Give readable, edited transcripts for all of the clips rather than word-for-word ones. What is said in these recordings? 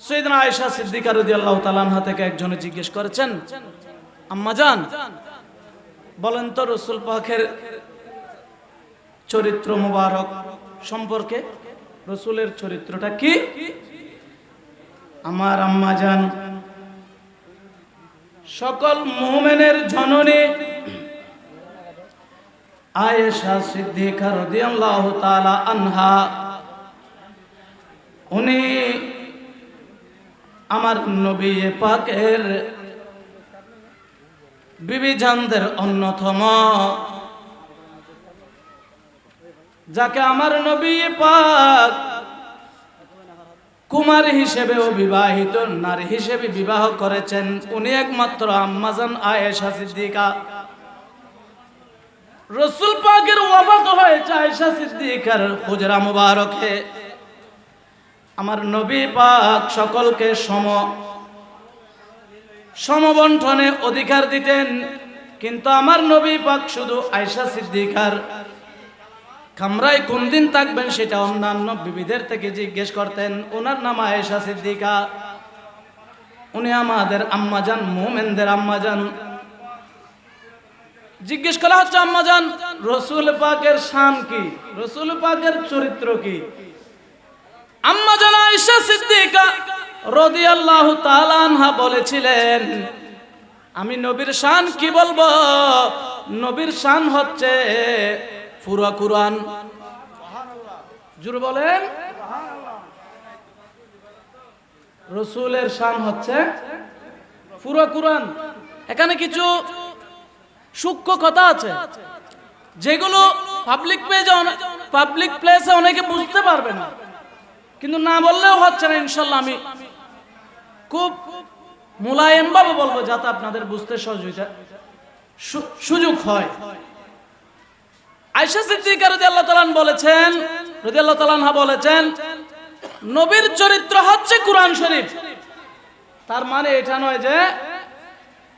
সাইয়েদনা আয়েশা সিদ্দিকা রাদিয়াল্লাহু তাআলা আনহা থেকে একজনে জিজ্ঞেস করেছেন, আম্মাজান বলেন তো রাসূল পাকের চরিত্র মুবারক সম্পর্কে, রাসূলের চরিত্রটা কি? আমার আম্মাজান সকল মুমিনের জননী আয়েশা সিদ্দিকা রাদিয়াল্লাহু তাআলা আনহা, উনি আমার নবী পাকের বিবি জানদের অন্যতম, যাকে আমার নবী পাক কুমারী হিসেবে অবিবাহিত নারী হিসেবে বিবাহ করেছেন, উনি একমাত্র আম্মাজান আয়েশা সিদ্দিকা। রাসূল পাকের ওয়াফাত হয়েছে আয়েশা সিদ্দিকার হুজরা মুবারকে। আমার নবী পাক সকলকে সমবন্টনে অধিকার দিতেন, কিন্তু আমার নবী পাক শুধু আয়েশা সিদ্দিকার কামরায় কোন দিন থাকবেন সেটা অন্যান্য বিবিদের থেকে জিজ্ঞেস করতেন। ওনার নাম আয়েশা সিদ্দিকা, উনি আমাদের আম্মাজান, মুমিনদের আম্মাজান। জিজ্ঞেস করা হচ্ছে, আম্মাজান রাসূল পাকের শান কি, রাসূল পাকের চরিত্র কি? আম্মাজান আয়েশা সিদ্দিকা রাদিয়াল্লাহু তাআলা আনহা বলেছিলেন, আমি নবীর শান কি বলবো, নবীর শান হচ্ছে পুরো কুরআন। জোরে বলেন, রাসূলের শান হচ্ছে পুরো কুরআন। এখানে কিছু সূক্ষ্ম কথা আছে যেগুলো পাবলিক প্লেসে অনেকে বুঝতে পারবে না, কিন্তু না বললেও হচ্ছে না। ইনশাআল্লাহ আমি খুব মুলায়েম ভাবে বলবো যাতে আপনাদের বুঝতে সহযোগিতা সুযোগ হয়। আয়েশা সিদ্দিকা রাদিয়াল্লাহু তাআলা বলেছেন, নবীর চরিত্র হচ্ছে কুরআন শরীফ। তার মানে এটা নয় যে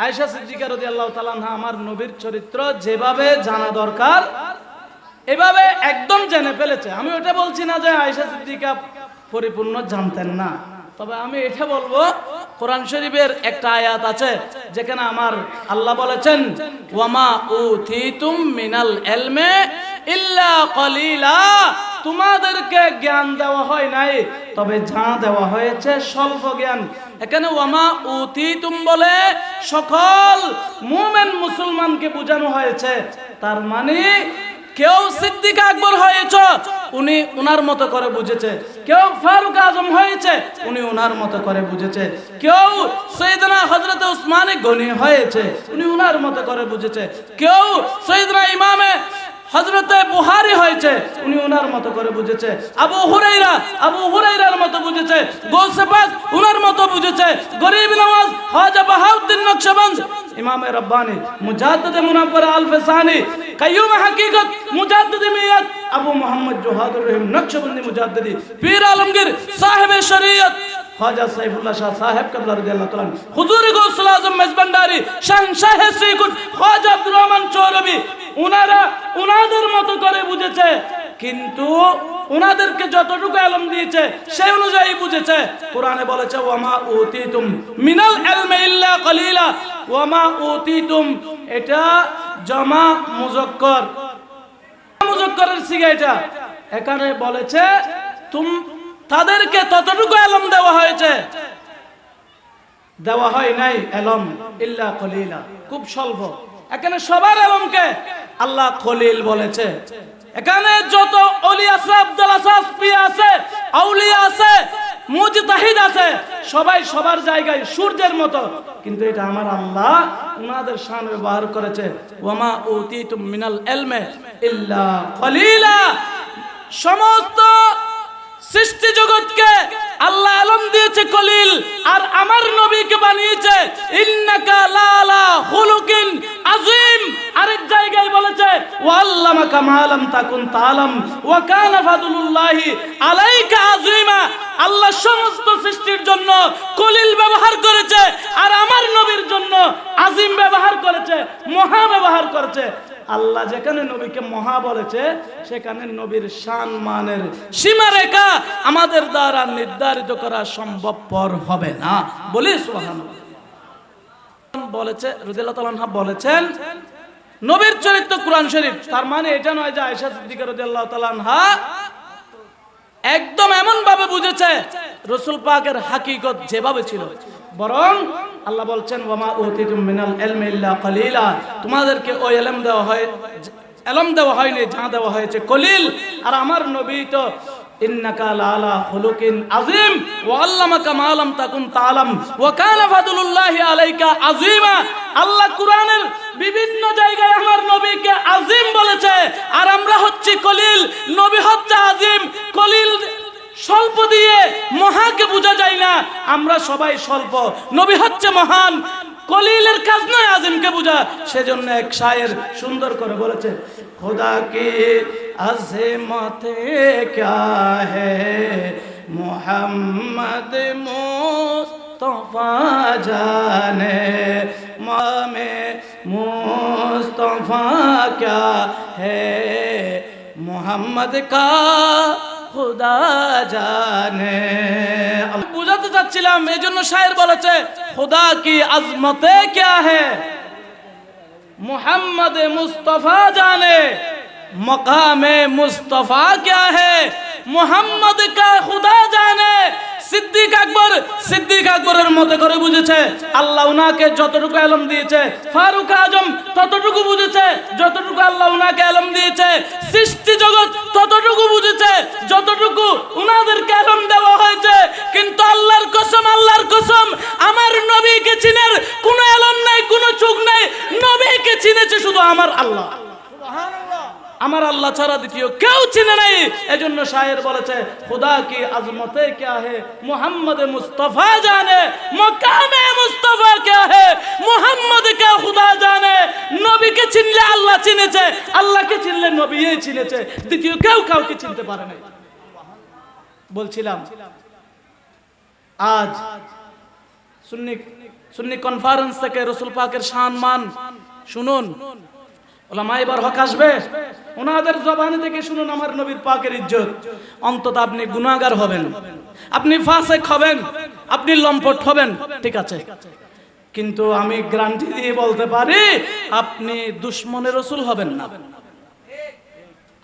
আয়েশা সিদ্দিকা রাদিয়াল্লাহু তাআলা আমার নবীর চরিত্র যেভাবে জানা দরকার এভাবে একদম জেনে ফেলেছে। আমি ওটা বলছি না যে আয়েশা সিদ্দিকা পরিপূর্ণ জানতেন না, তবে আমি এটা বলবো কোরআন শরীফের একটা আয়াত আছে যেখানে আমার আল্লাহ বলেছেন, ওয়ামা উতিতুম মিনাল ইলমি ইল্লা কলিলা, তোমাদেরকে জ্ঞান দেওয়া হয় নাই তবে যা দেওয়া হয়েছে স্বল্প জ্ঞান। এখানে ওয়ামা উতিতুম বলে সকল মুমিন মুসলমানকে বোঝানো হয়েছে। তার মানে কেউ সিদ্দিক আকবর হয়েছে উনি উনার মতো করে বুঝেছে, কেউ ফারুক আজম হয়েছে উনি উনার মতো করে বুঝেছে, কেউ সৈয়দনা হযরত উসমান গনি হয়েছে উনি উনার মতো করে বুঝেছে, কেউ সৈয়দনা ইমামে হযরত বুখারী হয়েছে উনি উনার মতো করে বুঝেছে, আবু হুরায়রার মতো বুঝেছে, গৌসে পাক উনার মতো বুঝেছে, গরিব নওয়াজ খাজা বাহাউদ্দিন নকশবন্দ, ইমামে রব্বানি, মুজাদ্দিদ মুনাব্বার আল-ফসানি, কাইয়ুম হাকিকত, মুজাদ্দিদ মিয়াত, আবু মুহাম্মদ জওহাদুর রহিম নকশবন্দি মুজাদ্দিদি, পীর আলমগীর সাহেব শরীয়ত খাজা সাইফুল্লাহ শাহ সাহেব কবলা রাদিয়াল্লাহু তাআলা, হুজুর গৌসুল আজম মেজবান্ডারি শাহ শ্রীকুট খাজা আব্দুর রহমান চৌরবি, উনাদের মতো করে বুঝেছে, কিন্তু উনাদেরকে যতটুকু ইলম দিয়েছে সেই অনুযায়ী বুঝেছে। কোরআনে বলেছে ওয়ামা উতিতুম মিনাল ইলমি ইল্লা কলিলা, ওয়ামা উতিতুম এটা জমা মুযাক্কারের সিগা, এটা এখানে বলেছে তাদেরকে ততটুকু ইলম দেওয়া হয়েছে, দেওয়া হয় নাই ইলম ইল্লা কলিলা, খুব স্বল্প। এখানে সবার ইলমকে আল্লাহ খলিল বলেছে। এখানে যত ওলি আছে, আব্দুল আসফি আছে, আউলিয়া আছে, মুজতাহিদ আছে, সবাই সবার জায়গায় সূর্যের মতো, কিন্তু এটা আমার আল্লাহ উনাদের শান ব্যবহার করেছে, ওয়ামা উতিতুম মিনাল ইলমি ইল্লা কলিলা। সমস্ত সৃষ্টি জগৎকে আল্লাহ ইলম দিয়েছে কলিল, আর আমার নবীকে বানিয়েছে ইন্নাকা লালা খুলুকিন আযীম। আরেক জায়গায় বলেছে ওয়াল্লামাকা মা লাম তাকুন তাআলাম ওয়া কানা ফাদলুল্লাহি আলাইকা আযীমা। আল্লাহ সমস্ত সৃষ্টির জন্য কলিল ব্যবহার করেছে, আর আমার নবীর জন্য আযীম ব্যবহার করেছে, মহা ব্যবহার করেছে। আল্লাহ যেখানে নবীকে মহা বলেছে সেখানে নবীর শান মানের সীমারেখা আমাদের দ্বারা নির্ধারিত করা সম্ভবপর হবে না। বলি সুবহানাল্লাহ। বলেছে রাদিয়াল্লাহু তাআলা আনহা বলেছেন নবীর চরিত্র কোরআন শরীফ। তার মানে এটা নয় যে আয়েশা সিদ্দিকা রাদিয়াল্লাহু তাআলা আনহা একদম এমন ভাবে বুঝেছে রাসূল পাকের হাকিকত যেভাবে ছিল, বরং আল্লাহ বলছেন ওয়ামা উতিতুম মিনাল ইলমি ইল্লা কলিলা, তোমাদেরকে ওই ইলম দেওয়া হয়নি যা দেওয়া হয়েছে কলিল। আর আমার নবী তো ইন্নাকা লাআলা খুলুকিন আযীম ওয়া আল্লামাকা মা লাম তাকুন তাআলাম ওয়া কানা ফাদলুল্লাহি আলাইকা আযীমা। আল্লাহ কুরআনের বিভিন্ন জায়গায় আমার নবীকে আযীম বলেছে, আর আমরা হচ্ছি কলিল, নবী হচ্ছে আযীম। কলিল স্বল্প দিয়ে মহাকে বোঝা যায় না, আমরা সবাই স্বল্প, নবী হচ্ছে মহান। কলিলের কাজ নয় আযীমকে বোঝা। সেজন্য এক শায়ের সুন্দর করে বলেছে খোদা কি আযমতে ক্যা হ্যায় মুহাম্মদ মুস্তাফা জানে মামে মুস্তাফা ক্যা হ্যায় মুহাম্মদ কা খুদা জানে। বুঝাতে চাচ্ছিলাম, এই জন্য শায়ের বলেছে খুদা কি আজমতে ক্যা হ্যায় মুহাম্মদ মুস্তাফা জানে মকামে মুস্তাফা ক্যা হ্যায় মুহাম্মদ কা খুদা জানে। সিদ্দিক আকবরের মতে করে বুঝেছে আল্লাহ উনাকে যতটুকু ইলম দিয়েছে, ফারুক আজম ততটুকু বুঝেছে যতটুকু আল্লাহ উনাকে ইলম দিয়েছে, সৃষ্টি জগৎ ততটুকু বুঝেছে যতটুকু উনাদেরকে ইলম দেওয়া হয়েছে। কিন্তু আল্লাহর কসম আমার নবীকে চিনার কোনো ইলম নাই, কোনো চোখ নাই। নবীকে চিনেছে শুধু আমার আল্লাহ, সুবহানাল্লাহ। আমার আল্লাহ ছাড়া দ্বিতীয় কেউ চিনে নাই। এজন্য শায়ের বলেছে খুদা কি আজমতে ক্যা হে মুহাম্মদ মুস্তাফা জানে মকামে মুস্তাফা ক্যা হে মুহাম্মদ কা খুদা জানে। নবীকে চিনলে আল্লাহ চিনেছে, আল্লাহকে চিনলে নবীই চিনেছে, দ্বিতীয় কেউ কাউকে চিনতে পারে না। বলছিলাম আজ সুন্নি কনফারেন্স থেকে রাসূল পাকের শান মান শুনুন। ওলামা এবার হক আসবে, ওনাদের জবান থেকে শুনুন আমার নবীর পাকের ইজ্জত। অন্তত আপনি গুনাহগার হবেন, আপনি ফাসিক হবেন, আপনি লম্পট হবেন, ঠিক আছে, কিন্তু আমি গ্যারান্টি দিয়ে বলতে পারি আপনি দুশমনের রাসূল হবেন না।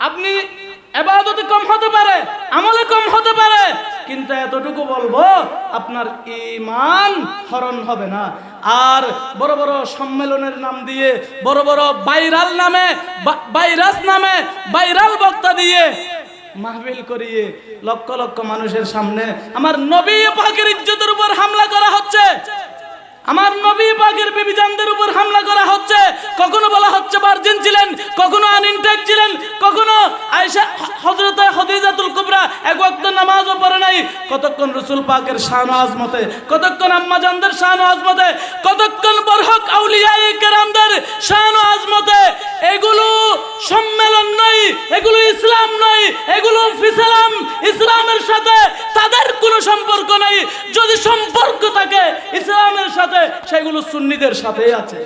আপনি ইবাদতে কম হতে পারে, আমলে কম হতে পারে, কিন্তু এতটুকু বলবো আপনার ঈমান হরণ হবে না। আর বড় বড় সম্মেলনের নাম দিয়ে, বড় বড় ভাইরাল নামে, ভাইরাল বক্তা দিয়ে মাহফিল করিয়ে লক্ষ লক্ষ মানুষের সামনে আমার নবী পাকের ইজ্জতের উপর হামলা করা হচ্ছে, আমার নবী পাকের বিবিজানদের উপর হামলা করা হচ্ছে। কখনো বলা হচ্ছে ভার্জিন ছিলেন, কখনো আনইনটেক ছিলেন, কখনো আয়েশা হযরত খাদিজাতুল কুবরা এক ওয়াক্ত নামাজও পড়ে নাই। কতক্ষণ রাসূল পাকের শান ও আজমতে, কতক্ষণ আম্মা জানদের শান ও আজমতে, কতক্ষণ বরহক আউলিয়ায়ে কেরামদের শান ও আজমতে। এগুলো সম্মেলন নয়, এগুলো ইসলাম নয়, এগুলো ফিসালাম। ইসলামের সাথে তাদের কোনো সম্পর্ক নাই। যদি সম্পর্ক থাকে ইসলামের সাথে, সেগুলো সুন্নিদের সাথেই আছে।